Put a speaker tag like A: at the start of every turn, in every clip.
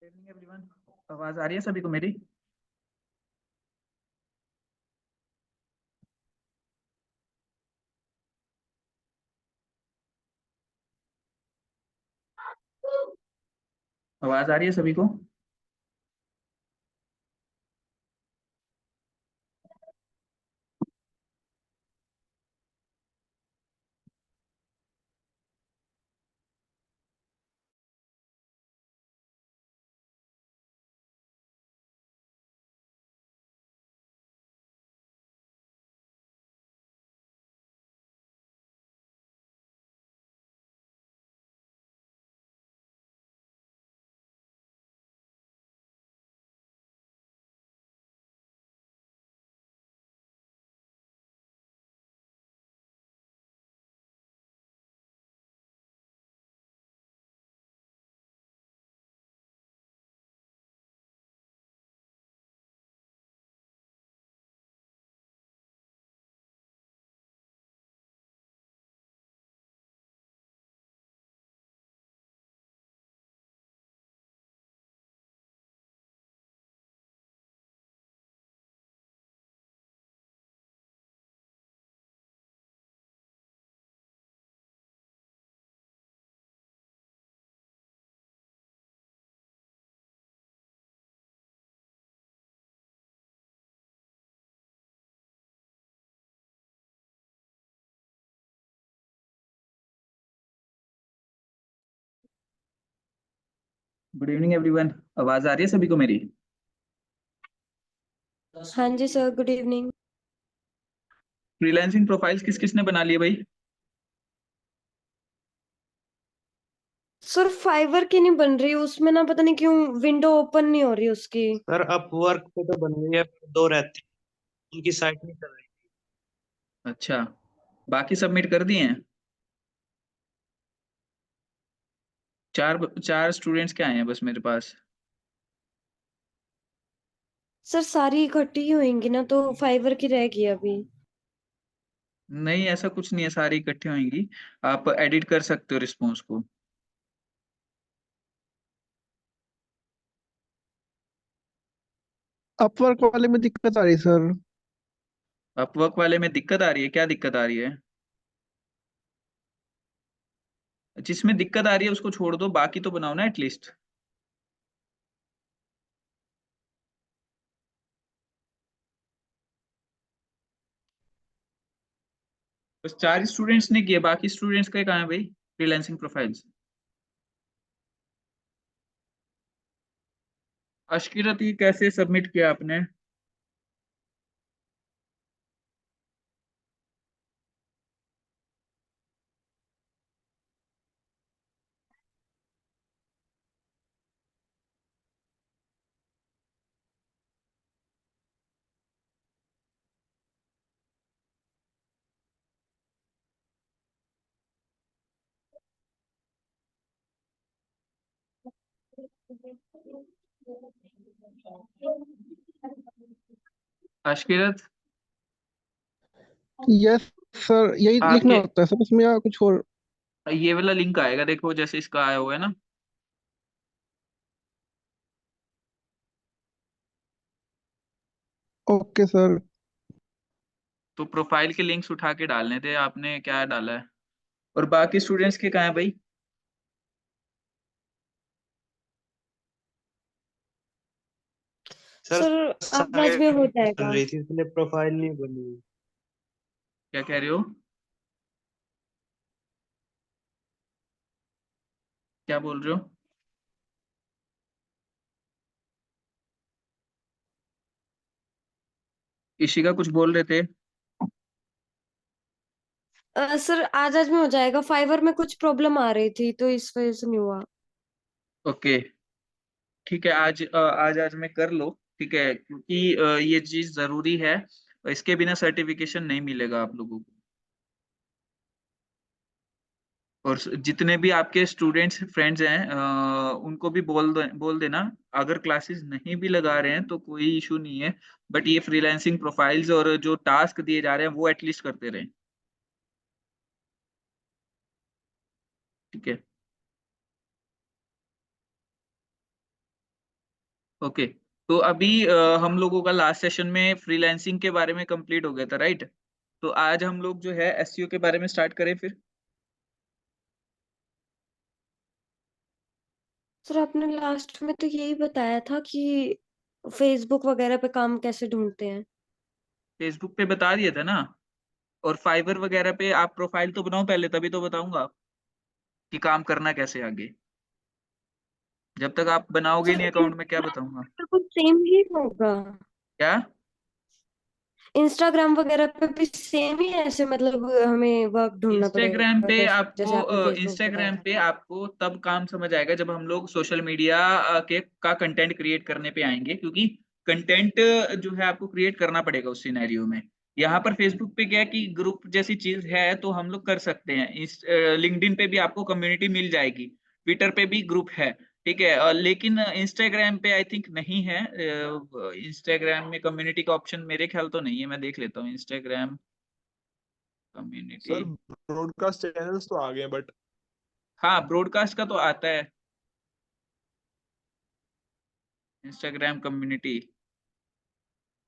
A: Evening everyone. आवाज आ रही है सभी को मेरी? आवाज आ रही है सभी को? Good evening everyone. आवाज आ रही है सभी को मेरी?
B: हाँ जी sir, good evening.
A: Freelancing profiles किस किस ने बना लिए भाई?
B: सर फाइवर की नहीं बन रही, उसमें ना पता नहीं क्यों विंडो ओपन नहीं हो रही उसकी।
C: सर अपवर्क पे तो बन गई है, दो रहती हैं, उनकी साइट नहीं चल रही।
A: अच्छा, बाकी सबमिट कर दिए हैं? चार चार स्टूडेंट्स के आए हैं बस मेरे पास।
B: सर सारी इकट्ठी ही होंगी ना, तो फाइवर की रहेगी अभी।
A: नहीं, ऐसा कुछ नहीं है, सारी इकट्ठी होंगी। आप एडिट कर सकते हो रिस्पॉन्स को।
D: अपवर्क वाले में दिक्कत आ रही सर।
A: अपवर्क वाले में दिक्कत आ रही है? क्या दिक्कत आ रही है? जिसमें दिक्कत आ रही है उसको छोड़ दो, बाकी तो बनाओ ना एटलीस्ट। बस चार स्टूडेंट्स ने किए, बाकी स्टूडेंट्स का कहाँ है भाई फ्रीलांसिंग प्रोफाइल्स? अशकीरत, ये कैसे सबमिट किया आपने? अशकीरत,
D: यस सर, यही लिखना
A: आपके
D: होता है सर उसमें या कुछ और?
A: ये वाला लिंक आएगा, देखो जैसे इसका आया हुआ है ना।
D: Okay sir.
A: तो प्रोफाइल के लिंक्स उठा के डालने थे, आपने क्या डाला है? और बाकी स्टूडेंट्स के कहाँ है भाई?
C: सर
B: सर
C: आगे
B: आज में हो
C: चल
B: जाएगा।
C: रही थी इसलिए प्रोफाइल नहीं बनी।
A: क्या कह रहे हो? क्या बोल रहे हो? इशिका कुछ बोल रहे थे?
B: सर आज में हो जाएगा, फाइवर में कुछ प्रॉब्लम आ रही थी तो इस वजह से नहीं हुआ।
A: ओके, ठीक है। आज में कर लो। ठीक है, क्योंकि ये चीज जरूरी है। इसके बिना सर्टिफिकेशन नहीं मिलेगा आप लोगों को। और जितने भी आपके स्टूडेंट्स फ्रेंड्स हैं, उनको भी बोल देना। अगर क्लासेस नहीं भी लगा रहे हैं तो कोई इशू नहीं है। बट ये फ्रीलांसिंग प्रोफाइल्स और जो टास्क दिए जा रहे हैं वो एटलीस्ट करते रहें। ठीक है। ओके, तो अभी हम लोगों का लास्ट सेशन में फ्रीलांसिंग के बारे में कंप्लीट हो गया था, राइट? तो आज हम लोग जो है एसईओ के बारे में स्टार्ट करें फिर।
B: सर आपने लास्ट में तो यही बताया था कि फेसबुक वगैरह पे काम कैसे ढूंढते हैं।
A: फेसबुक पे बता दिया था ना, और फाइवर वगैरह पे आप प्रोफाइल तो बनाओ पहले, तभी तो बताऊंगा कि काम करना कैसे आगे। जब तक आप बनाओगे
B: सर
A: नहीं अकाउंट में क्या बताऊंगा।
B: तो कुछ सेम ही होगा।
A: क्या?
B: इंस्टाग्राम वगैरह पे भी सेम ही है ऐसे, मतलब हमें वर्क ढूंढना
A: इंस्टाग्राम
B: पड़ेगा
A: पे
B: जैसे आपने फेसबुक बताया
A: इंस्टाग्राम
B: था।
A: पे आपको तब काम समझ आएगा जब हम लोग सोशल मीडिया के का कंटेंट क्रिएट करने पे आएंगे, क्योंकि कंटेंट जो है आपको क्रिएट करना पड़ेगा उस सिनेरियो में। यहाँ पर फेसबुक पे क्या है कि ग्रुप जैसी चीज है तो हम लोग कर सकते हैं। इस लिंक्डइन पे भी आपको कम्युनिटी मिल जाएगी, ट्विटर पे भी ग्रुप है, ठीक है। लेकिन इंस्टाग्राम पे आई थिंक नहीं है। इंस्टाग्राम में कम्युनिटी का ऑप्शन मेरे ख्याल तो नहीं है, मैं देख लेता हूँ Instagram community.
E: Sir broadcast channels तो आ गए बट
A: हाँ, ब्रॉडकास्ट का तो आता है। Instagram community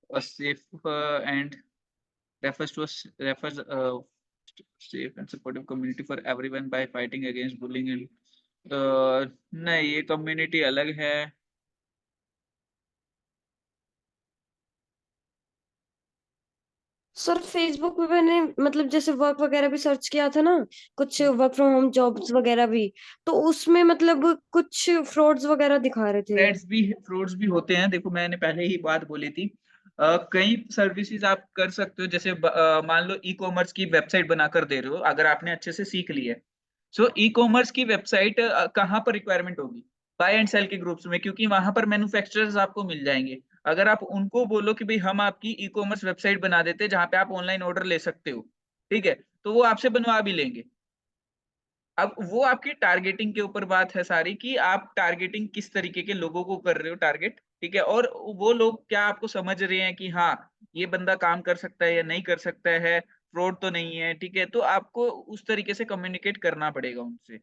A: safe and refers to a refers safe and supportive community for everyone by fighting against bullying and नहीं, ये कम्युनिटी अलग है।
B: सर फेसबुक पे मैंने मतलब जैसे वर्क वगैरह भी सर्च किया था ना, कुछ वर्क फ्रॉम होम जॉब्स वगैरह भी, तो उसमें मतलब कुछ फ्रॉड्स वगैरह दिखा रहे थे।
A: फ्रॉड्स भी होते हैं, देखो मैंने पहले ही बात बोली थी। कई सर्विसेज आप कर सकते हो, जैसे मान लो ई कॉमर्स की वेबसाइट बनाकर दे रहे हो, अगर आपने अच्छे से सीख ली है। सो ई कॉमर्स की वेबसाइट कहाँ पर रिक्वायरमेंट होगी? बाय एंड सेल के ग्रुप्स में, क्योंकि वहां पर मैन्युफैक्चरर्स आपको मिल जाएंगे। अगर आप उनको बोलो कि भाई हम आपकी ई कॉमर्स वेबसाइट बना देते हैं जहाँ पे आप ऑनलाइन ऑर्डर ले सकते हो, ठीक है, तो वो आपसे बनवा भी लेंगे। अब वो आपकी टारगेटिंग के ऊपर बात है सारी, कि आप टारगेटिंग किस तरीके के लोगों को कर रहे हो टारगेट, ठीक है, और वो लोग क्या आपको समझ रहे हैं कि हाँ ये बंदा काम कर सकता है या नहीं कर सकता है, फ्रॉड तो नहीं है, ठीक है, तो आपको उस तरीके से कम्युनिकेट करना पड़ेगा उनसे।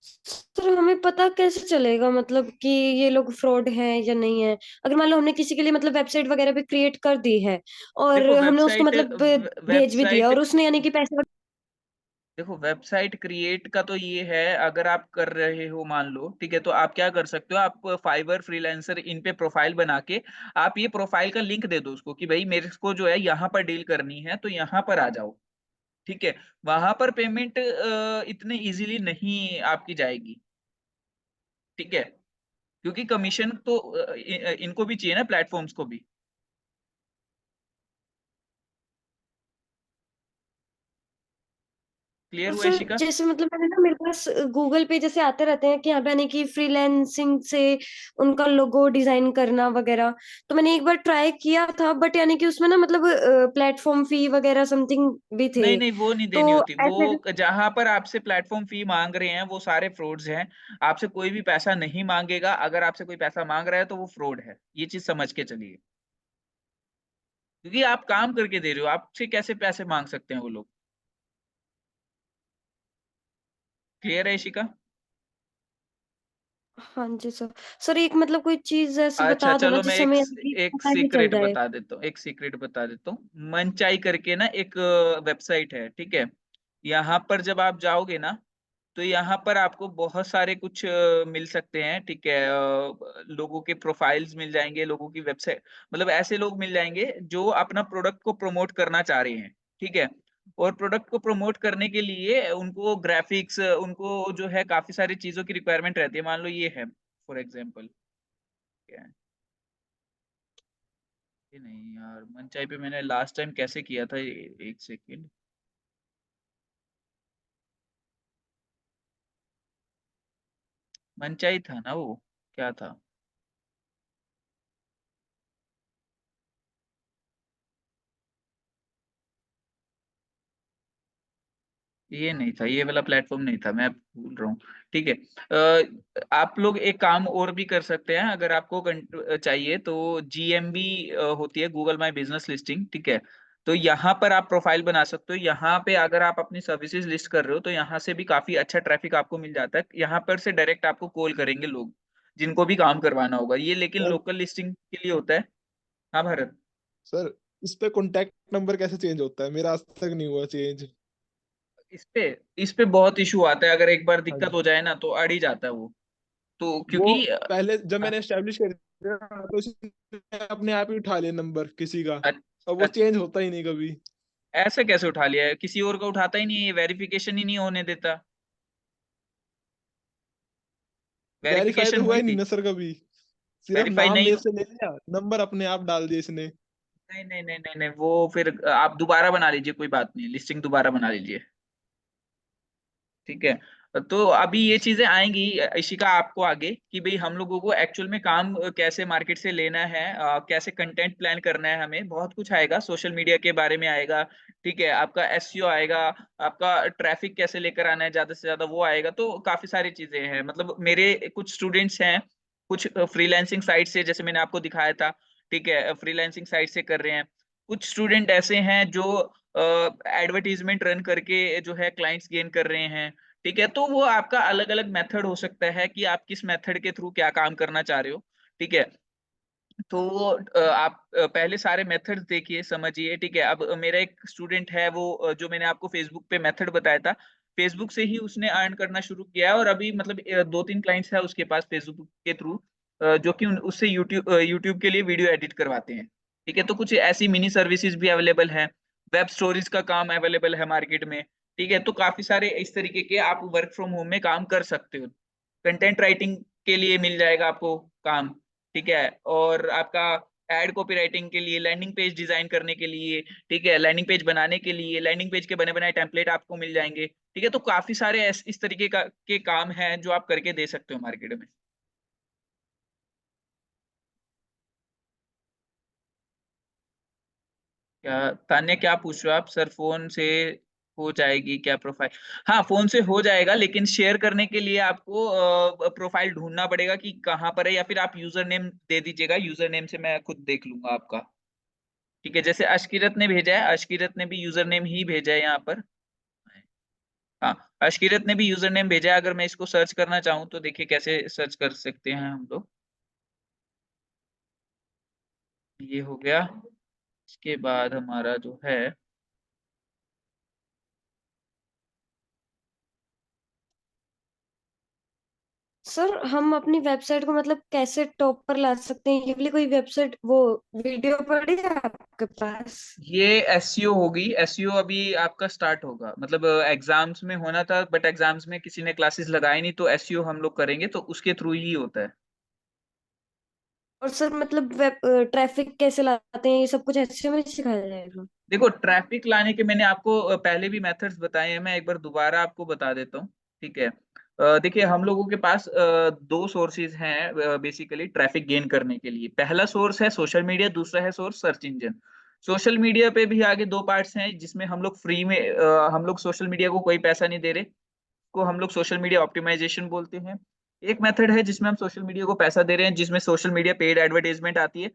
B: सर हमें पता कैसे चलेगा मतलब कि ये लोग फ्रॉड हैं या नहीं है? अगर मान लो हमने किसी के लिए मतलब वेबसाइट वगैरह भी क्रिएट कर दी है और
A: देखो
B: हमने उसको
A: वेबसाइट
B: मतलब भेज भी दिया
A: वेबसाइट
B: और उसने यानी कि पैसे
A: देखो वेबसाइट क्रिएट का तो ये है, अगर आप कर रहे हो मान लो, ठीक है, तो आप क्या कर सकते हो, आप फाइवर फ्रीलांसर इन पे प्रोफाइल बना के आप ये प्रोफाइल का लिंक दे दो उसको कि भाई मेरे को जो है यहाँ पर डील करनी है तो यहाँ पर आ जाओ, ठीक है। वहां पर पेमेंट इतने इजीली नहीं आपकी जाएगी, ठीक है, क्योंकि कमीशन तो इनको भी चाहिए ना, प्लेटफॉर्म्स को भी। क्लियर
B: और
A: हुआ
B: सर
A: इशिका?
B: जैसे मतलब मैंने ना, मेरे पास गूगल पे जैसे आते रहते हैं कि यहाँ पे यानी कि फ्रीलैंसिंग से उनका लोगो डिजाइन करना वगैरह, तो मैंने एक बार ट्राई किया था बट यानी कि उसमें ना मतलब प्लेटफॉर्म फी वगैरह समथिंग भी थे।
A: नहीं नहीं, वो नहीं
B: तो
A: देनी होती,
B: ऐसे
A: वो जहां पर आपसे प्लेटफॉर्म फी मांग रहे हैं वो सारे फ्रॉड्स हैं। आपसे कोई भी पैसा नहीं मांगेगा, अगर आपसे कोई पैसा मांग रहा है तो वो फ्रॉड है, ये चीज समझ के चलिए। क्योंकि आप काम करके दे रहे हो, आपसे कैसे पैसे मांग सकते हैं वो लोग। क्लियर है इशिका?
B: हाँ जी सर। सर एक मतलब कोई चीज ऐसी
A: अच्छा
B: बता दो ना
A: चलो, मैं
B: जिससे
A: एक
B: हमें यानी कि
A: एक
B: पता ही चल
A: सीक्रेट
B: जाए।
A: बता देता हूँ, एक सीक्रेट बता देता हूँ। मनचाई करके ना एक वेबसाइट है, ठीक है। यहाँ पर जब आप जाओगे ना, तो यहाँ पर आपको बहुत सारे कुछ मिल सकते हैं, ठीक है। लोगों के प्रोफाइल्स मिल जाएंगे, लोगों की वेबसाइट, मतलब ऐसे लोग मिल जाएंगे जो अपना प्रोडक्ट को प्रमोट करना चाह रहे हैं, ठीक है। और प्रोडक्ट को प्रमोट करने के लिए उनको ग्राफिक्स, उनको जो है काफी सारी चीजों की रिक्वायरमेंट रहती है। मान लो ये है फॉर एग्जाम्पल, क्या है ये, नहीं यार, मनचाई पे मैंने लास्ट टाइम कैसे किया था, एक सेकेंड। मनचाई था ना वो, क्या था? ये नहीं था, ये वाला प्लेटफॉर्म नहीं था, मैं भूल रहा हूँ, ठीक है। आप लोग एक काम और भी कर सकते हैं, अगर आपको चाहिए तो जीएमबी होती है, गूगल माई बिजनेस लिस्टिंग, ठीक है। तो यहाँ पर आप प्रोफाइल बना सकते हो। यहाँ पे अगर आप अपनी सर्विसेज लिस्ट कर रहे हो तो यहाँ से भी काफी अच्छा ट्रैफिक आपको मिल जाता है। यहाँ पर से डायरेक्ट आपको कॉल करेंगे लोग जिनको भी काम करवाना होगा ये, लेकिन
E: सर
A: लोकल लिस्टिंग के लिए होता है। हाँ भारत।
E: सर इस पे कॉन्टैक्ट नंबर कैसे चेंज होता है? मेरा आज तक नहीं हुआ चेंज।
A: इस पे इस पे बहुत इशू आता है, अगर एक बार
E: हाँ
A: दिक्कत
E: जी।
A: हो जाए ना तो अड़ ही जाता है वो। तो
E: वो
A: क्योंकि
E: पहले जब मैंने एस्टेब्लिश कर दिया तो उसने अपने आप ही उठा लिया नंबर किसी का।
A: अ-
E: अब वो
A: अ-
E: चेंज होता ही नहीं कभी।
A: ऐसे कैसे उठा लिया है? किसी और का उठाता ही नहीं है, वेरिफिकेशन ही नहीं होने देता।
E: वेरीफाई तो
A: वेरिफिकेशन
E: हुआ
A: हुई
E: ही नहीं
A: थी।
E: ना सर कभी। सिर्फ
A: वेरीफाई
E: नाम
A: नहीं।
E: मेरे से ले लिया, नंबर अपने आप डाल दिया इसने।
A: नहीं नहीं नहीं नहीं नहीं, वो फिर आप दोबारा बना लीजिए, कोई बात नहीं, लिस्टिंग दोबारा बना लीजिए। ठीक है। तो अभी ये चीजें आएंगी इशिका आपको आगे कि भाई हम लोगों को एक्चुअल में काम कैसे मार्केट से लेना है, कैसे कंटेंट प्लान करना है, हमें बहुत कुछ आएगा, सोशल मीडिया के बारे में आएगा। ठीक है, आपका एसईओ आएगा, आपका ट्रैफिक कैसे लेकर आना है ज्यादा से ज्यादा वो आएगा। तो काफी सारी चीजें हैं। मतलब मेरे कुछ स्टूडेंट्स हैं कुछ फ्रीलांसिंग साइट से, जैसे मैंने आपको दिखाया था। ठीक है, फ्रीलांसिंग साइट से कर रहे हैं। कुछ स्टूडेंट ऐसे हैं जो एडवर्टीजमेंट रन करके जो है क्लाइंट्स गेन कर रहे हैं। ठीक है, तो वो आपका अलग अलग मेथड हो सकता है कि आप किस मेथड के थ्रू क्या काम करना चाह रहे हो। ठीक है, तो वो आप पहले सारे मेथड्स देखिए समझिए। ठीक है, अब मेरा एक स्टूडेंट है वो जो मैंने आपको फेसबुक पे मेथड बताया था, फेसबुक से ही उसने अर्न करना शुरू किया है। और अभी मतलब 2-3 क्लाइंट्स है उसके पास फेसबुक के थ्रू, जो कि उससे यूट्यूब यूट्यूब के लिए वीडियो एडिट करवाते हैं। ठीक है, तो कुछ ऐसी मिनी सर्विसेज भी अवेलेबल है। वेब स्टोरीज का काम अवेलेबल है मार्केट में। ठीक है, तो काफी सारे इस तरीके के आप वर्क फ्रॉम होम में काम कर सकते हो। कंटेंट राइटिंग के लिए मिल जाएगा आपको काम। ठीक है, और आपका एड कॉपी राइटिंग के लिए, लैंडिंग पेज डिजाइन करने के लिए, ठीक है, लैंडिंग पेज बनाने के लिए, लैंडिंग पेज के बने बनाए टेम्पलेट आपको मिल जाएंगे। ठीक है, तो काफी सारे इस तरीके का के काम हैं जो आप करके दे सकते हो मार्केट में। क्या तान्या, क्या पूछ रहे हो आप सर? फोन से हो जाएगी क्या प्रोफाइल? हाँ, फोन से हो जाएगा, लेकिन शेयर करने के लिए आपको प्रोफाइल ढूंढना पड़ेगा कि कहाँ पर है, या फिर आप यूजर नेम दे दीजिएगा, यूजर नेम से मैं खुद देख लूंगा आपका। ठीक है, जैसे अशकीरत ने भेजा है, अशकीरत ने भी यूजर नेम ही भेजा है यहाँ पर। हाँ, अशकीरत ने भी यूजर नेम भेजा है। अगर मैं इसको सर्च करना चाहूँ तो देखिए कैसे सर्च कर सकते हैं हम लोग। ये हो गया। इसके बाद हमारा जो है,
B: सर हम अपनी वेबसाइट को मतलब कैसे टॉप पर ला सकते हैं? ये वाली कोई वेबसाइट वो वीडियो पड़ी है आपके पास?
A: ये एसईओ होगी। एसईओ अभी आपका स्टार्ट होगा, मतलब एग्जाम्स में होना था बट एग्जाम्स में किसी ने क्लासेस लगाई नहीं, तो एसईओ हम लोग करेंगे, तो उसके थ्रू ही होता है।
B: और सर मतलब वेब ट्रैफिक कैसे लाते हैं, ये सब कुछ ऐसे में सिखाया जाएगा?
A: देखो, ट्रैफिक लाने के मैंने आपको पहले भी मेथड्स बताए हैं, मैं एक बार दोबारा आपको बता देता हूँ। ठीक है, देखिए हम लोगों के पास दो सोर्सेज हैं बेसिकली ट्रैफिक गेन करने के लिए। पहला सोर्स है सोशल मीडिया, दूसरा है source search engine. Social media पे भी आगे दो पार्ट्स हैं जिसमें हम लोग फ्री में हम लोग सोशल मीडिया को कोई पैसा नहीं दे रहे, को हम लोग सोशल मीडिया ऑप्टिमाइजेशन बोलते हैं। एक मेथड है जिसमें हम सोशल मीडिया को पैसा दे रहे हैं, जिसमें सोशल मीडिया पेड एडवर्टाइजमेंट आती है।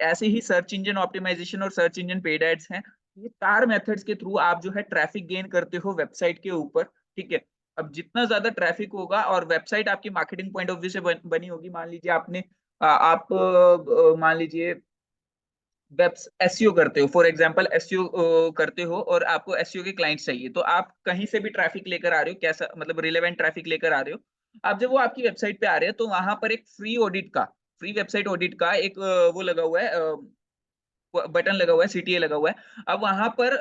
A: ऐसे ही सर्च इंजन ऑप्टिमाइजेशन और सर्च इंजन पेड एड्स हैं। ये चार मेथड्स के थ्रू आप जो है ट्रैफिक गेन करते हो वेबसाइट के ऊपर। ठीक है, अब जितना ज्यादा ट्रैफिक होगा और वेबसाइट आपकी मार्केटिंग पॉइंट ऑफ व्यू से बनी होगी, मान लीजिए आपने आप मान लीजिए वेब एसईओ करते हो, फॉर एग्जांपल एसईओ करते हो और आपको एसईओ के क्लाइंट चाहिए, तो आप कहीं से भी ट्रैफिक लेकर आ रहे हो, कैसा मतलब रिलेवेंट ट्रैफिक लेकर आ रहे हो। अब जब वो आपकी वेबसाइट पे आ रहे हैं तो वहां पर एक फ्री वेबसाइट ऑडिट का एक वो लगा हुआ है, बटन लगा हुआ है, सीटीए लगा हुआ है। अब वहां पर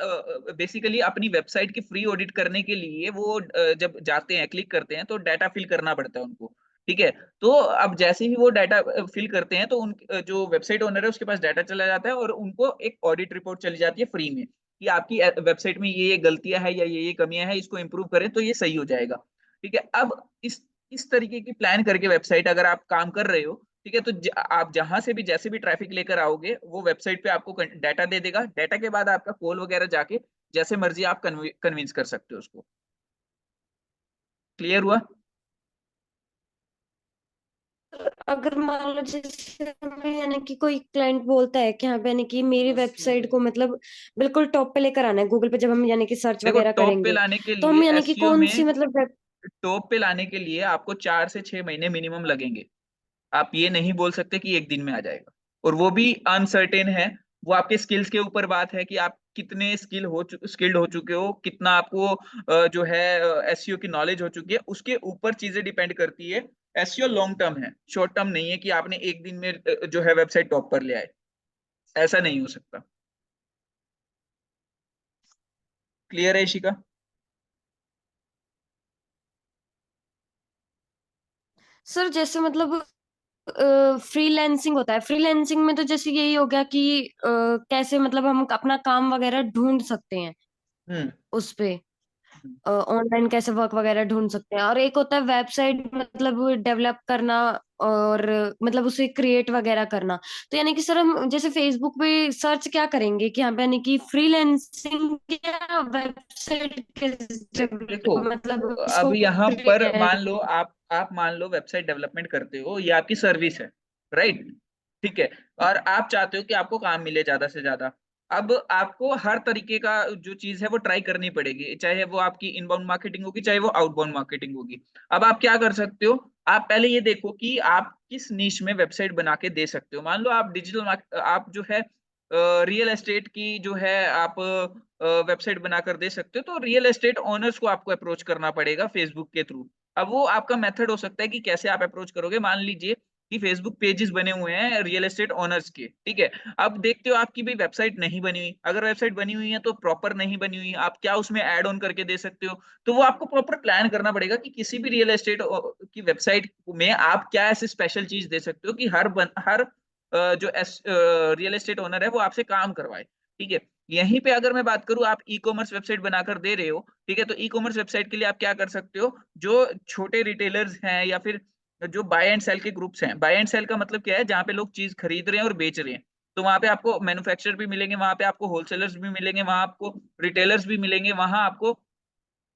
A: बेसिकली अपनी वेबसाइट की फ्री ऑडिट करने के लिए वो जब जाते हैं क्लिक करते हैं तो डाटा फिल करना पड़ता है उनको। ठीक है, तो अब जैसे ही वो डाटा फिल करते हैं तो उन जो वेबसाइट ओनर है उसके पास डाटा चला जाता है और उनको एक ऑडिट रिपोर्ट चली जाती है फ्री में कि आपकी वेबसाइट में ये गलतियां है या ये कमियां हैं, इसको इम्प्रूव करें तो ये सही हो जाएगा। ठीक है, अब इस तरीके की प्लान करके वेबसाइट अगर आप काम कर रहे हो, ठीक है, तो आप जहां से भी जैसे भी ट्रैफिक लेकर आओगे वो वेबसाइट पे आपको डाटा दे देगा। डाटा के बाद आपका कॉल वगैरह जाके जैसे मर्जी आप कन्विंस कर सकते हो उसको। क्लियर हुआ?
B: अगर मान लो जैसे हमें यानी कि कोई क्लाइंट बोलता है कि हाँ पे यानी कि मेरी वेबसाइट को मतलब बिल्कुल टॉप पे लेकर आना है गूगल पे, जब हम यानी कि सर्च
A: देखो
B: वगैरह
A: टॉप पे
B: करेंगे,
A: लाने के
B: तो
A: लिए
B: हम यानी कि
A: एसईओ
B: कौन सी
A: में,
B: मतलब
A: टॉप पे लाने के लिए आपको 4 से 6 महीने मिनिमम लगेंगे। आप ये नहीं बोल सकते कि एक दिन में आ जाएगा, और वो भी अनसर्टेन है। वो आपके स्किल्स के ऊपर बात है कि आप कितने स्किल्ड हो चुके हो, कितना आपको जो है एसईओ की नॉलेज हो चुकी है, उसके ऊपर चीजें डिपेंड करती है। एसईओ लॉन्ग टर्म है, शॉर्ट टर्म नहीं है कि आपने एक दिन में जो है वेबसाइट टॉप पर ले आए। ऐसा नहीं हो सकता। क्लियर है इशिका?
B: सर जैसे मतलब फ्रीलैंसिंग होता है, फ्रीलैंसिंग में तो जैसे यही हो गया कि कैसे मतलब हम अपना काम वगैरह ढूंढ सकते हैं
A: हम्म।
B: उस पे, ऑनलाइन कैसे वर्क वगैरह ढूंढ सकते हैं। और एक होता है वेबसाइट मतलब डेवलप करना, और मतलब उसे क्रिएट वगैरह करना। तो यानी कि सर हम जैसे फेसबुक पे सर्च क्या करेंगे कि यहाँ पे यानी कि फ्रीलैंसिंग या वेबसाइट के
A: देखो,
B: मतलब
A: अब
B: उसको
A: यहाँ पर
B: create-
A: मान लो आप मान लो वेबसाइट डेवलपमेंट करते हो, ये आपकी सर्विस है, राइट? ठीक है। और आप चाहते हो कि आपको काम मिले ज्यादा से ज्यादा। अब आपको हर तरीके का जो चीज है वो ट्राई करनी पड़ेगी, चाहे वो आपकी इनबाउंड मार्केटिंग होगी, चाहे वो आउटबाउंड मार्केटिंग होगी। अब आप क्या कर सकते हो, आप पहले ये देखो कि आप किस नीश में वेबसाइट बना के दे सकते हो। मान लो आप आप जो है रियल एस्टेट की जो है आप वेबसाइट बनाकर दे सकते हो, तो रियल एस्टेट ओनर्स को आपको अप्रोच करना पड़ेगा फेसबुक के थ्रू। अब वो आपका मेथड हो सकता है कि कैसे आप अप्रोच करोगे। मान लीजिए कि फेसबुक पेजेस बने हुए हैं रियल एस्टेट ओनर्स के, ठीक है। अब देखते हो आपकी भी वेबसाइट नहीं बनी हुई, अगर वेबसाइट बनी हुई है तो प्रॉपर नहीं बनी हुई, आप क्या उसमें ऐड ऑन करके दे सकते हो। तो वो आपको प्रॉपर प्लान करना पड़ेगा कि किसी भी रियल एस्टेट की वेबसाइट में आप क्या ऐसे स्पेशल चीज दे सकते हो कि हर जो रियल एस्टेट ओनर है वो आपसे काम करवाए। ठीक है। यहीं पे अगर मैं बात करूं, आप ई कॉमर्स वेबसाइट बनाकर दे रहे हो, ठीक है, तो ई कॉमर्स वेबसाइट के लिए आप क्या कर सकते हो, जो छोटे रिटेलर्स हैं या फिर जो बाय एंड सेल के ग्रुप्स हैं। बाय एंड सेल का मतलब क्या है, जहाँ पे लोग चीज खरीद रहे हैं और बेच रहे हैं। तो वहां पे आपको मैन्युफैक्चरर भी मिलेंगे, वहां पे आपको होलसेलर्स भी मिलेंगे, वहां आपको रिटेलर्स भी मिलेंगे, वहां आपको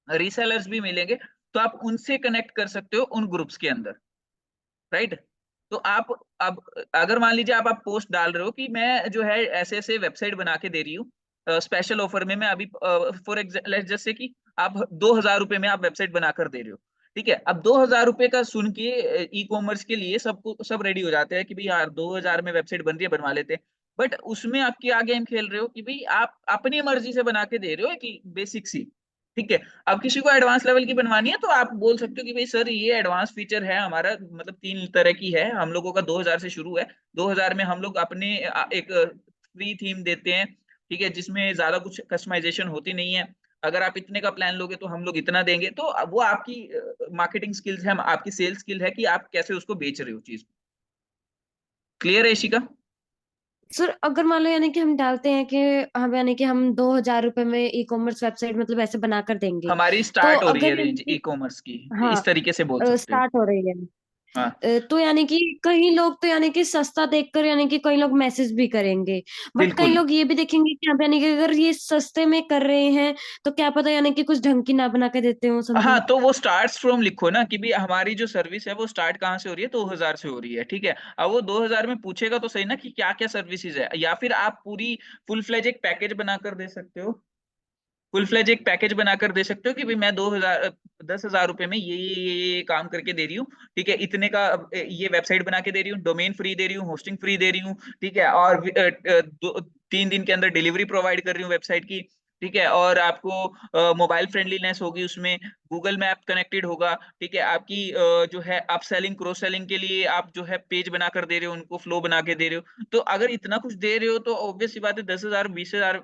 A: रीसेलर्स भी मिलेंगे। तो आप उनसे कनेक्ट कर सकते हो उन ग्रुप्स के अंदर, राइट? तो आप अब अगर मान लीजिए आप पोस्ट डाल रहे हो कि मैं जो है ऐसे ऐसे वेबसाइट बना के दे रही हूँ स्पेशल ऑफर में, मैं अभी फॉर एग्जाम्पल जैसे कि आप 2,000 रुपए में आप वेबसाइट बनाकर दे रहे हो, ठीक है। अब 2,000 रुपए का सुन के ई कॉमर्स के लिए सब रेडी हो जाते हैं कि भाई यार 2,000 में वेबसाइट बन रही है, बनवा लेते हैं। बट उसमें आपकी आ गेम खेल रहे हो कि भाई आप अपनी मर्जी से बना के दे रहे हो एक बेसिक सी, ठीक है। अब किसी को एडवांस लेवल की बनवानी है तो आप बोल सकते हो कि भाई सर ये एडवांस फीचर है हमारा, मतलब 3 तरह की है हम लोगों का, 2,000 से शुरू है। 2,000 में हम लोग अपने एक फ्री थीम देते हैं, ठीक है, जिसमें ज्यादा कुछ कस्टमाइजेशन होती नहीं है। अगर आप इतने का प्लान लोगे तो हम लोग इतना देंगे। तो अब वो आपकी मार्केटिंग स्किल्स है, आपकी सेल्स स्किल है कि आप कैसे उसको बेच रहे हो चीज। क्लियर है इशिका?
B: सर अगर मान लो यानी कि हम डालते हैं कि हम यानी कि हम 2,000 रुपए में ई कॉमर्स वेबसाइट मतलब ऐसे बनाकर देंगे,
A: हमारी
B: तो
A: स्टार्ट हो रही है
B: अगर
A: रेंज
B: यानी
A: ई कॉमर्स की,
B: कि हाँ
A: इस तरीके से बोल सकते हो।
B: स्टार्ट हो रही है,
A: हाँ।
B: तो यानी कि कई लोग तो यानी कि सस्ता देखकर यानी कि कई लोग मैसेज भी करेंगे, बट कई
A: बिल्कुल।
B: लोग ये भी देखेंगे कि अब यानी कि अगर ये सस्ते में कर रहे हैं तो क्या पता यानी कि कुछ ढंग की ना बना के देते हो
A: हाँ,
B: समथिंग।
A: तो वो स्टार्ट फ्रॉम लिखो ना कि भी हमारी जो सर्विस है वो स्टार्ट कहाँ से हो रही है, 2,000 से हो रही है, ठीक है। अब वो 2,000 में पूछेगा तो सही ना कि क्या क्या सर्विसेज है, या फिर आप पूरी फुल फ्लेज एक पैकेज बनाकर दे सकते हो। फुल फ्लेज एक पैकेज बनाकर दे सकते हो कि भाई मैं 2,000 10,000 रुपए में ये काम करके दे रही हूँ, ठीक है। इतने का ये वेबसाइट बना के दे रही हूँ, डोमेन फ्री दे रही हूँ, होस्टिंग फ्री दे रही हूँ, ठीक है। और 3 दिन के अंदर डिलीवरी प्रोवाइड कर रही हूँ वेबसाइट की, ठीक है। और आपको मोबाइल फ्रेंडलीनेस होगी उसमें, गूगल मैप कनेक्टेड होगा, ठीक है। आपकी जो है अप सेलिंग क्रॉस सेलिंग के लिए आप जो है पेज बना कर दे रहे हो, उनको फ्लो बना के दे रहे हो। तो अगर इतना कुछ दे रहे हो तो ऑब्वियस सी बात है 10,000 20,000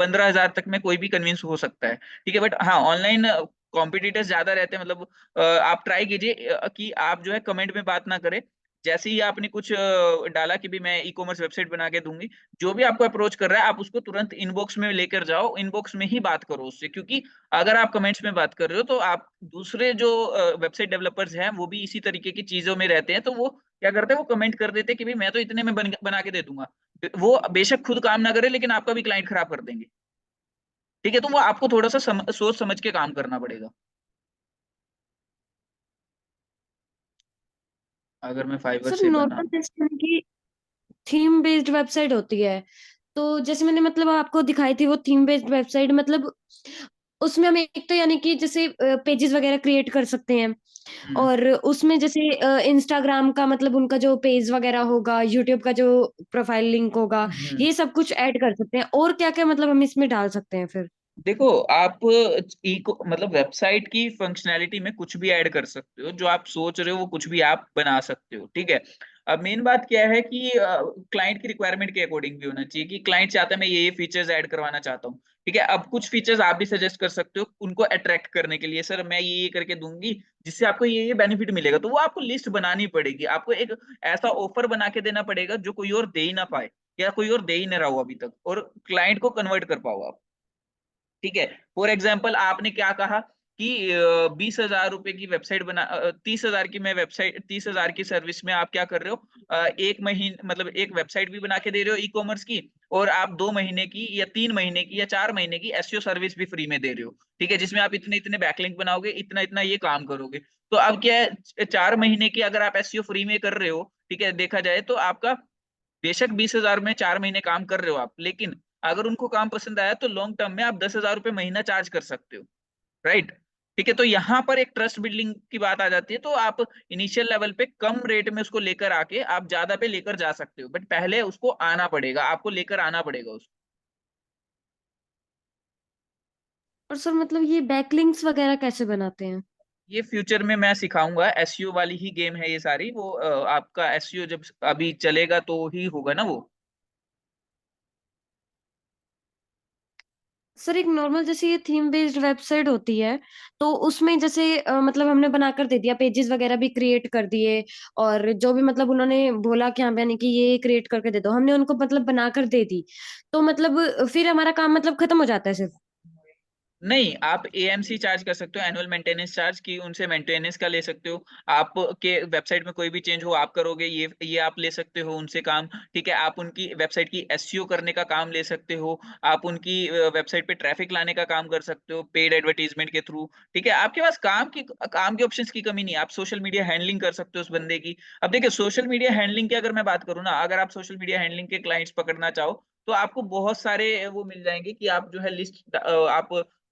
A: 15,000 तक में कोई भी कन्विंस हो सकता है, ठीक है। बट हाँ, ऑनलाइन कॉम्पिटिटर्स ज्यादा रहते हैं। मतलब आप ट्राई कीजिए कि आप जो है कमेंट में बात ना करें। जैसे ही आपने कुछ डाला कि भी मैं ई कॉमर्स वेबसाइट बना के दूंगी, जो भी आपको अप्रोच कर रहा है आप उसको तुरंत इनबॉक्स में लेकर जाओ, इनबॉक्स में ही बात करो उससे। क्योंकि अगर आप कमेंट्स में बात कर रहे हो तो आप दूसरे जो वेबसाइट डेवलपर्स हैं वो भी इसी तरीके की चीजों में रहते हैं, तो वो क्या करते हैं, वो कमेंट कर देते हैं कि भाई मैं तो इतने में बना के दे दूंगा। वो बेशक खुद काम ना करे लेकिन आपका भी क्लाइंट खराब कर देंगे, ठीक है। तो वो आपको थोड़ा सा सोच समझ के काम करना पड़ेगा। अगर मैं फाइवर
B: सर
A: से
B: नॉर्मल
A: बनाऊं।
B: जैसे कि थीम बेस्ड वेबसाइट होती है, तो जैसे मैंने मतलब आपको दिखाई थी वो थीम बेस्ड वेबसाइट, मतलब उसमें हम एक तो यानी कि जैसे पेजेस वगैरह क्रिएट कर सकते हैं,
A: हम्म
B: और उसमें जैसे इंस्टाग्राम का मतलब उनका जो पेज वगैरह होगा, यूट्यूब का जो प्रोफाइल लिंक होगा,
A: हम्म।
B: ये सब कुछ ऐड कर सकते हैं। और क्या क्या मतलब हम इसमें डाल सकते हैं फिर?
A: देखो, आप इको मतलब वेबसाइट की फंक्शनैलिटी में कुछ भी ऐड कर सकते हो, जो आप सोच रहे हो वो कुछ भी आप बना सकते हो, ठीक है। अब मेन बात क्या है कि क्लाइंट की रिक्वायरमेंट के अकॉर्डिंग भी होना चाहिए, कि क्लाइंट चाहता है मैं ये फीचर्स ऐड करवाना चाहता हूँ, ठीक है। अब कुछ फीचर्स आप भी सजेस्ट कर सकते हो उनको अट्रैक्ट करने के लिए, सर मैं ये करके दूंगी जिससे आपको ये बेनिफिट मिलेगा, तो वो आपको लिस्ट बनानी पड़ेगी, आपको एक ऐसा ऑफर बना के देना पड़ेगा जो कोई और दे ही ना पाए, या कोई और दे ही ना रहा हो अभी तक, और क्लाइंट को कन्वर्ट कर पाओ आप, ठीक है। फॉर एग्जाम्पल आपने क्या कहा कि 20,000 रुपए की वेबसाइट बना, 30,000 की मैं वेबसाइट, 30,000 की सर्विस में आप क्या कर रहे हो, एक महीने मतलब एक वेबसाइट भी बना के दे रहे हो ई कॉमर्स की, और आप 2 महीने की या 3 महीने की या 4 महीने की एसईओ सर्विस भी फ्री में दे रहे हो, ठीक है, जिसमें आप इतने इतने बैकलिंक बनाओगे, इतना इतना ये काम करोगे। तो अब क्या है, 4 महीने की अगर आप एसईओ फ्री में कर रहे हो, ठीक है, देखा जाए तो आपका बेशक 20,000 में 4 महीने काम कर रहे हो आप, लेकिन अगर उनको काम पसंद आया तो लॉन्ग टर्म में आप 10,000 रुपये महीना चार्ज कर सकते हो, राइट। ठीक है, तो यहाँ पर एक ट्रस्ट बिल्डिंग की बात आ जाती है, तो आप इनिशियल लेवल पे कम रेट में उसको लेकर आके आप ज्यादा पे लेकर जा सकते हो, बट पहले उसको आना पड़ेगा, आपको लेकर आना पड़ेगा उसको।
B: और सर मतलब ये बैकलिंक्स वगैरह कैसे बनाते हैं?
A: ये फ्यूचर में मैं सिखाऊंगा, एसईओ वाली ही गेम है ये सारी, वो आपका एसईओ जब अभी चलेगा तो ही होगा ना वो।
B: सर एक नॉर्मल जैसे ये थीम बेस्ड वेबसाइट होती है, तो उसमें जैसे मतलब हमने बनाकर दे दिया, पेजेस वगैरह भी क्रिएट कर दिए, और जो भी मतलब उन्होंने बोला कि हाँ यानी कि ये क्रिएट करके दे दो, हमने उनको मतलब बनाकर दे दी, तो मतलब फिर हमारा काम मतलब खत्म हो जाता है सिर्फ?
A: नहीं, आप एएमसी चार्ज कर सकते हो, एनुअल मेंटेनेंस चार्ज, की उनसे मेंटेनेंस का ले सकते हो। आप के वेबसाइट में कोई भी चेंज हो आप करोगे, ये आप ले सकते हो उनसे काम, ठीक है। आप उनकी वेबसाइट की एसईओ करने का काम ले सकते हो, आप उनकी वेबसाइट पे ट्रैफिक लाने का काम कर सकते हो पेड एडवर्टीजमेंट के थ्रू, ठीक है। आपके पास काम के ऑप्शंस की कमी नहीं है, आप सोशल मीडिया हैंडलिंग कर सकते हो उस बंदे की। अब देखिए, सोशल मीडिया हैंडलिंग की अगर मैं बात करूँ ना, अगर आप सोशल मीडिया हैंडलिंग के क्लाइंट्स पकड़ना चाहो तो आपको बहुत सारे वो मिल जाएंगे, कि आप जो है लिस्ट आप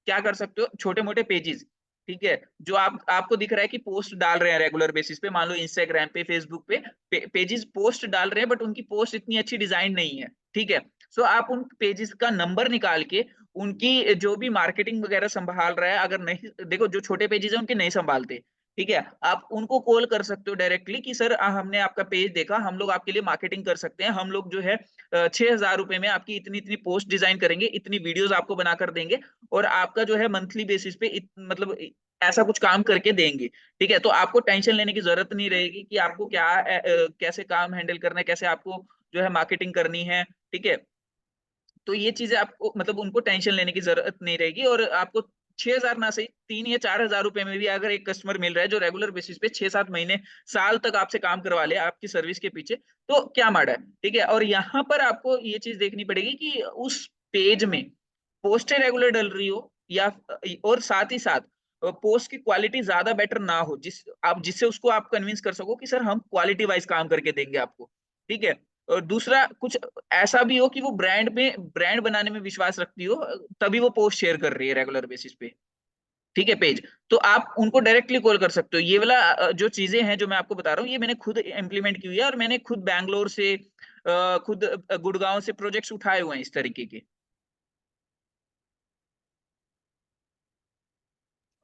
A: क्या कर सकते हो, छोटे मोटे पेजेस, ठीक है, जो आपको दिख रहा है कि पोस्ट डाल रहे हैं रेगुलर बेसिस पे, मान लो इंस्टाग्राम पे, फेसबुक पे पेजेस पोस्ट डाल रहे हैं, बट उनकी पोस्ट इतनी अच्छी डिजाइन नहीं है, ठीक है। सो आप उन पेजेस का नंबर निकाल के उनकी जो भी मार्केटिंग वगैरह संभाल रहा है, अगर नहीं, देखो जो छोटे पेजेस हैं उनके नहीं संभालते, ठीक है, आप उनको कॉल कर सकते हो डायरेक्टली कि सर हमने आपका पेज देखा, हम लोग आपके लिए मार्केटिंग कर सकते हैं, हम लोग जो है 6,000 रुपए में आपकी इतनी इतनी पोस्ट डिजाइन करेंगे, इतनी वीडियोस आपको बनाकर देंगे, और आपका जो है मंथली बेसिस पे मतलब ऐसा कुछ काम करके देंगे, ठीक है। तो आपको टेंशन लेने की जरूरत नहीं रहेगी कि आपको क्या कैसे काम हैंडल करना है, कैसे आपको जो है मार्केटिंग करनी है, ठीक है। तो ये चीजें आपको मतलब उनको टेंशन लेने की जरूरत नहीं रहेगी, और आपको 6,000 ना सही 3 या 4 हजार रुपए में भी अगर एक कस्टमर मिल रहा है जो रेगुलर बेसिस पे 6-7 महीने, साल तक आपसे काम करवा ले आपकी सर्विस के पीछे, तो क्या माड़ा है, ठीक है। और यहाँ पर आपको ये चीज देखनी पड़ेगी कि उस पेज में पोस्टें रेगुलर डल रही हो, या और साथ ही साथ पोस्ट की क्वालिटी ज्यादा बेटर ना हो, जिससे उसको आप कन्विंस कर सको कि सर हम क्वालिटी वाइज काम करके देंगे आपको, ठीक है। और दूसरा कुछ ऐसा भी हो कि वो ब्रांड बनाने में विश्वास रखती हो, तभी वो पोस्ट शेयर कर रही है रेगुलर बेसिस पे, ठीक है, पेज। तो आप उनको डायरेक्टली कॉल कर सकते हो। ये वाला जो चीजें हैं जो मैं आपको बता रहा हूँ, ये मैंने खुद इम्प्लीमेंट की हुई है, और मैंने खुद बैंगलोर से खुद गुड़गांव से प्रोजेक्ट्स उठाए हुए हैं इस तरीके के।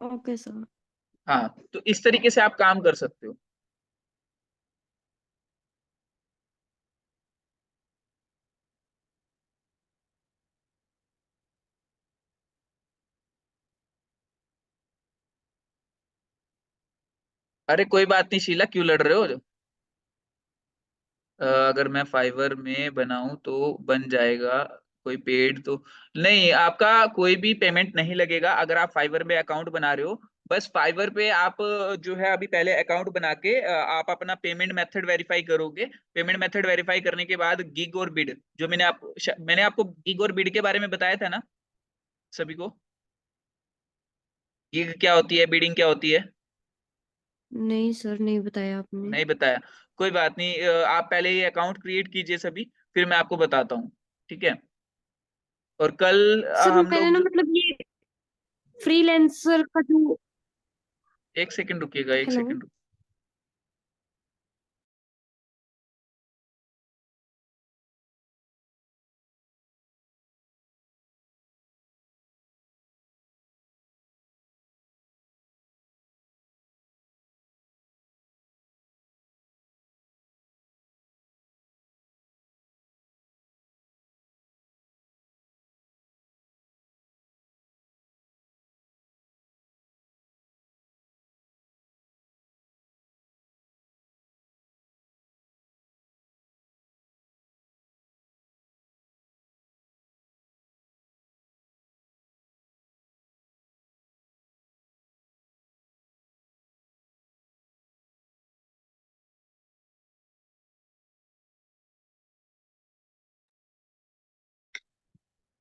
B: Okay sir.
A: हाँ, तो इस तरीके से आप काम कर सकते हो। अरे कोई बात नहीं शीला, क्यों लड़ रहे हो। अगर मैं फाइवर में बनाऊं तो बन जाएगा, कोई पेड तो नहीं, आपका कोई भी पेमेंट नहीं लगेगा अगर आप फाइवर में अकाउंट बना रहे हो। बस फाइवर पे आप जो है अभी पहले अकाउंट बना के आप अपना पेमेंट मेथड वेरीफाई करोगे, पेमेंट मेथड वेरीफाई करने के बाद गिग और बिड, जो मैंने आपको गिग और बिड के बारे में बताया था ना सभी को, गिग क्या होती है, बिडिंग क्या होती है।
B: नहीं सर, नहीं बताया आपने।
A: नहीं बताया, कोई बात नहीं। आप पहले ये अकाउंट क्रिएट कीजिए सभी, फिर मैं आपको बताता हूँ, ठीक है। और कल
B: सर
A: हम
B: मैंने
A: लोग
B: ना मतलब ये फ्रीलांसर का जो,
A: एक सेकंड रुकिएगा, एक
B: हेलो,
A: सेकंड।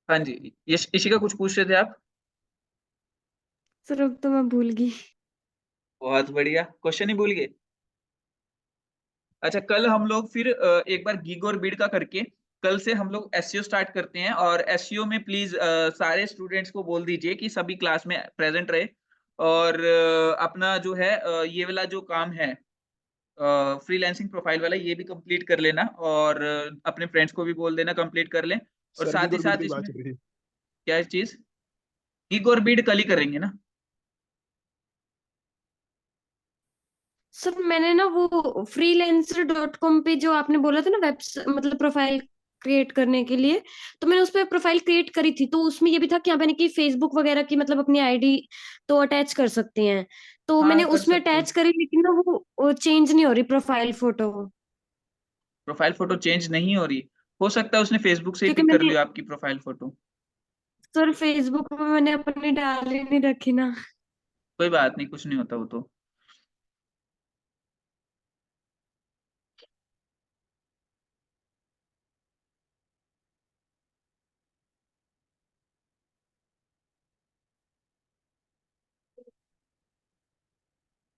A: हाँ जी, इशिका कुछ पूछ रहे थे आप?
B: सर अब तो मैं भूल गई।
A: बहुत बढ़िया, क्वेश्चन ही भूल गए। अच्छा, कल हम लोग फिर एक बार गीग और बीड का करके, कल से हम लोग एसईओ स्टार्ट करते हैं। और एसईओ में प्लीज सारे स्टूडेंट्स को बोल दीजिए कि सभी क्लास में प्रेजेंट रहे। और अपना जो है ये वाला जो काम है फ्रीलांसिंग प्रोफाइल वाला, ये भी कंप्लीट कर लेना। और अपने फ्रेंड्स को भी बोल देना कंप्लीट कर लें। और
E: सर की
A: साथ ही
E: गुरबीट
A: साथ
E: की बात
A: इसमें
E: चल रही थी।
A: क्या चीज, गीग और बीड कल ही करेंगे ना।
B: सर मैंने ना वो freelancer.com पे जो आपने बोला था ना, वेबसाइट मतलब प्रोफाइल क्रिएट करने के लिए, तो मैंने उस पर प्रोफाइल क्रिएट करी थी। तो उसमें ये भी था कि यहाँ पे कि फेसबुक वगैरह की मतलब अपनी आईडी तो अटैच कर सकते हैं। तो मैंने
A: हाँ कर
B: उसमें
A: सकते हो।
B: अटैच करी, लेकिन ना वो चेंज नहीं हो रही profile photo.
A: Profile photo change नहीं हो रही? हो सकता है उसने फेसबुक से ही
B: क्योंकि
A: पिक कर
B: मैंने,
A: लिया आपकी प्रोफाइल फोटो।
B: सर फेसबुक पे मैंने अपनी डाल ही नहीं रखी ना।
A: कोई बात नहीं, कुछ नहीं होता वो तो।